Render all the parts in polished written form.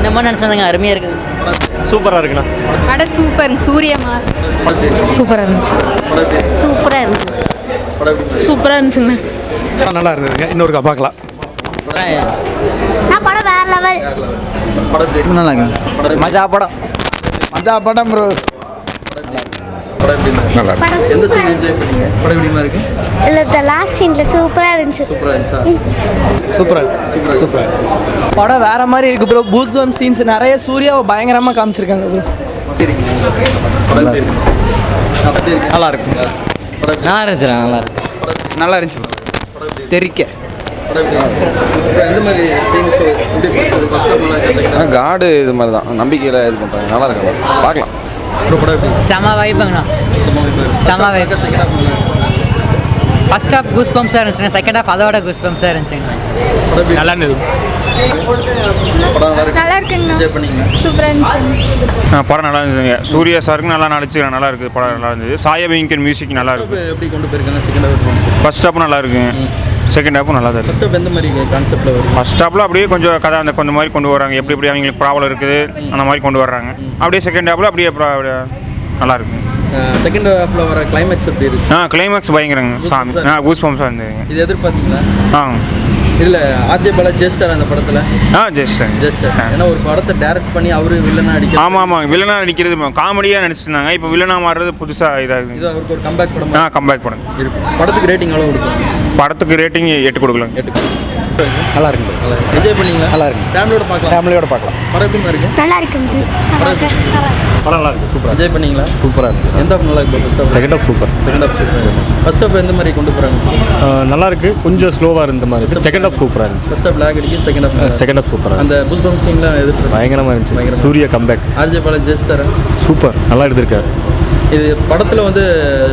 என்னமோ நினச்சாங்க, அருமையாக இருக்குது. சூப்பராக இருக்குண்ணா. படம் சூப்பர். சூரியமா சூப்பராக இருந்துச்சு. சூப்பராக இருந்துச்சு. சூப்பராக இருந்துச்சுங்க. நல்லா இருந்ததுங்க. இன்னொருக்கா பார்க்கலாம். படம் வேற லெவல். நல்லா இருக்கு. மஜா படம். மஜா படம் ப்ரோ. நல்லா இருக்கு. எந்த சீன் என்ஜாய் பண்ணீங்க? படம் எப்படிமா இருக்கு? இல்ல தி லாஸ்ட் சீன்ல சூப்பரா இருந்துச்சு. சூப்பரா இருந்துச்சா? சூப்பராக இருக்கு. சூப்பராக படம் வேற மாதிரி இருக்கு ப்ரோ. பூஸ் பம் சீன்ஸ் நிறைய சூர்யாவை பயங்கரமாக காமிச்சிருக்காங்க ப்ரோ. படம் எப்படி இருக்கு? நல்லா இருக்கு. நல்லா இருந்துச்சு. நல்லா இருக்கு. நல்லா இருந்துச்சு. தெரிக்க எந்த மாதிரி சீன்ஸ் ஃபர்ஸ்ட் நல்லா காடு இது மாதிரி தான் நம்பிக்கையில் இது பண்ணுறாங்க. நல்லா இருக்கு. பார்க்கலாம். படம் எப்படி செம வைப்புங்கண்ணா. செம வைப். ஃபர்ஸ்ட் ஹாஃப் கூஸ் பம்ப்ஸாக இருந்துச்சுங்க. செகண்ட் ஹாஃப் அதோட கூஸ் பம்ப்ஸாக இருந்துச்சுங்க. நல்லா இருந்தது. படம் நல்லா இருக்கு. நல்லா இருக்குங்க. என்ஜாய் பண்ணீங்க? சூப்பரா இருந்துச்சு. படம் நல்லா இருந்ததுங்க. சூர்யா சாருக்கு நல்லா நடிச்சு நல்லா இருக்குது. படம் நல்லா இருந்தது. சாயபிங்கர் மியூசிக் நல்லா இருக்குது. எப்படி கொண்டு போயிருக்காங்க? செகண்ட் ஹாஃப் ஃபர்ஸ்ட் ஹாப்பும் நல்லா இருக்குங்க. செகண்ட் ஹாப்பும் நல்லா தான் இருக்குது. ஃபர்ஸ்ட் ஹாஃப் எந்த மாதிரி கான்செப்ட்ல வரும்? ஃபர்ஸ்ட் ஹாப்பில் அப்படியே கொஞ்சம் கதை அந்த கொஞ்சம் மாதிரி கொண்டு வராங்க. எப்படி எப்படி அவங்களுக்கு ப்ராப்ளம் இருக்குது அந்த மாதிரி கொண்டு வர்றாங்க. அப்படியே செகண்ட் ஹாப்பில் அப்படியே நல்லா இருக்குங்க. செகண்ட் ஹாஃப்ல வர கிளைமேக்ஸ் எப்படி இருக்கு? கிளைமேக்ஸ் பயங்கரங்க சாமி. கூஸ் பம்ப்ஸாக இருந்ததுங்க. இது எதிர்பார்த்தீங்களா? ஆ இதுல ஆர்ஜே பாலா ஜெஸ்டர் அந்த படத்துல ஜஸ்ட் ஏன்னா ஒரு படத்தை டைரக்ட் பண்ணி அவரு வில்லனா அடிக்க. ஆமாம் வில்லனாக நடிக்கிறது காமெடியாக நடிச்சிருந்தாங்க. இப்போ வில்லனாக மாறுறது புதுசாக இதாகுது. இது அவருக்கு ஒரு கம்பேக் படம் கம்பேக் படம் இருக்கு. படத்துக்கு ரேட்டிங் எவ்வளோ கொடுக்கும்? படத்துக்கு ரேட்டிங் 8 கொடுக்கலாம். 8. நல்லா இருக்கு. என்ஜாய் பண்ணீங்களா? நல்லா இருக்கு. ஃபேமிலியோட பார்க்கலாம். ஃபேமிலியோட பார்க்கலாம். படம் எப்படி இருக்கு? நல்லா இருக்குங்க. படம் நல்லா இருக்கு. சூப்பராக என்ஜாய் பண்ணீங்களா? சூப்பராக இருக்கு. எந்த ஹாஃப் நல்லா இருக்கு? First half. Second half super. Second half first half எந்த மாதிரி கொண்டு போறாங்க? நல்லா இருக்கு. கொஞ்சம் ஸ்லோவாக இருந்த மாதிரி இருக்கு. செகண்ட் ஹாஃப் சூப்பராக இருந்துச்சு. ஃபர்ஸ்ட் ஹாஃப் லாக் அடிக்கும். செகண்ட் ஹாஃப் செகண்ட் ஹாஃப் சூப்பராக அந்த புஷ் பம்ப் சீன்லாம் எது பயங்கரமாக இருந்துச்சு. சூர்யா கம்பேக் ஆர்ஜே பாலா ஜெஸ்டர் சூப்பர். நல்லா எடுத்திருக்காரு. இது படத்தில் வந்து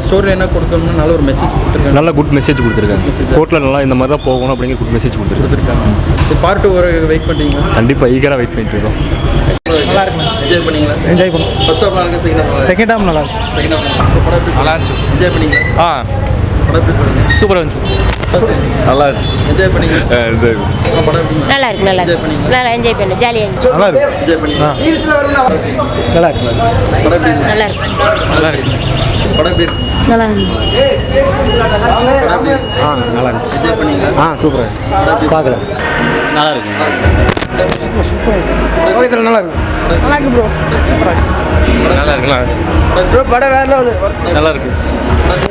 ஸ்டோரி என்ன கொடுக்கணும்னா நல்ல ஒரு மெசேஜ் கொடுத்துருக்காங்க. நல்ல குட் மெசேஜ் கொடுத்துருக்காங்க. கோர்ட்டில் நல்லா இந்த மாதிரி தான் போகணும் அப்படிங்கிற குட் மெசேஜ் கொடுத்துருக்காங்க. இது பார்ட் 2 வரை வெயிட் பண்ணுறீங்களா? கண்டிப்பாக ஈகராக வெயிட் பண்ணிட்டு இருக்கோம். நல்லா இருக்கு. என்ஜாய் பண்ணீங்களா? என்ஜாய் பண்ணோம். ஃபர்ஸ்ட் ஹாஃப் நல்லா இருக்கு. செகண்ட் ஹாஃப் செகண்ட் ஹாஃப் நல்லா இருக்கு. செகண்ட் ஹாஃப் படம் எப்படி நல்லா இருந்துச்சு. என்ஜாய் பண்ணீங்களா? படம் எப்படி பாருங்க? சூப்பராக இருந்துச்சு. நல்லா இருந்துச்சு. என்ஜாய் பண்ணீங்க? படம் எப்படி நல்லா இருக்கு. நல்லா என்ஜாய் பண்ணீங்க? நல்லா என்ஜாய் பண்ணு. ஜாலியா இருந்துச்சு. நல்லா இருக்கு. என்ஜாய் பண்ணீங்க? நல்லா இருக்கு. படம் எப்படி நல்லா இருக்கு. நல்லா இருக்கு. படம் எப்படி இருக்கு? நல்லா இருக்கு. படம் எப்படி இருக்கு? நல்லா இருந்துச்சு. என்ஜாய் பண்ணீங்களா? சூப்பராக பார்க்கலாம். நல்லா இருக்கு. ஓகே நல்லா இருக்கு. நல்லா இருக்கு ப்ரோ. நல்லா இருக்குங்களா? ப்ரோ படம் வேற லெவல். நல்லா இருக்கு.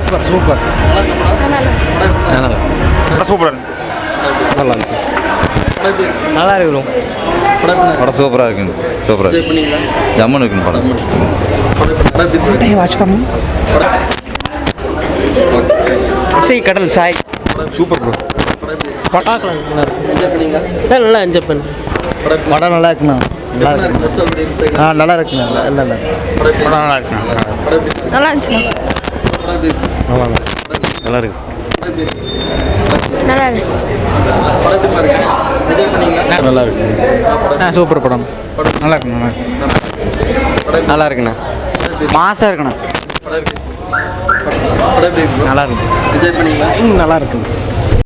Super super. நல்லா இருக்கு. படம் சூப்பராக இருந்துச்சு. நல்லா இருந்துச்சு. படம் எப்படி இருக்கு? நல்லா இருக்கு ப்ரோ. படம் எப்படி இருக்கு? படம் சூப்பராக இருக்குங்க. சூப்பராக என்ஜாய் பண்ணீங்களா? ஜம்முன்னு இருக்குங்க படம். படம் எப்படி இருக்கு? வாட்ச் பண்ணு. இசை கடல் சாய். Super bro. பார்க்கலாம். நல்லா இருக்கு. என்ஜாய் பண்ணீங்களா? நல்லா என்ஜாய் பண்ணு. படம் நல்லா இருக்குண்ணா. நல்லா இருக்கு. ஃபர்ஸ்ட் ஹாஃப் எப்படி இருக்கு? நல்லா இருக்குண்ணா. இல்லை இல்லை படம் நல்லா இருக்குண்ணா. படம் எப்படி இருக்கு? நல்லா இருந்துச்சு. படம் எப்படி இருக்கு? நல்லா இருக்கு. படம் எப்படி இருக்கு? நல்லா இருக்கு. படம் எப்படி இருக்கு? என்ஜாய் பண்ணீங்களா? நல்லா இருக்கு. சூப்பர் படம். நல்லா இருக்கு. நல்லா இருக்கு. நல்லா இருக்குண்ணா. மாசாக இருக்குண்ணா. படம் எப்படி இருக்கு? நல்லா இருக்கு. என்ஜாய் பண்ணீங்களா? நல்லா இருக்கு.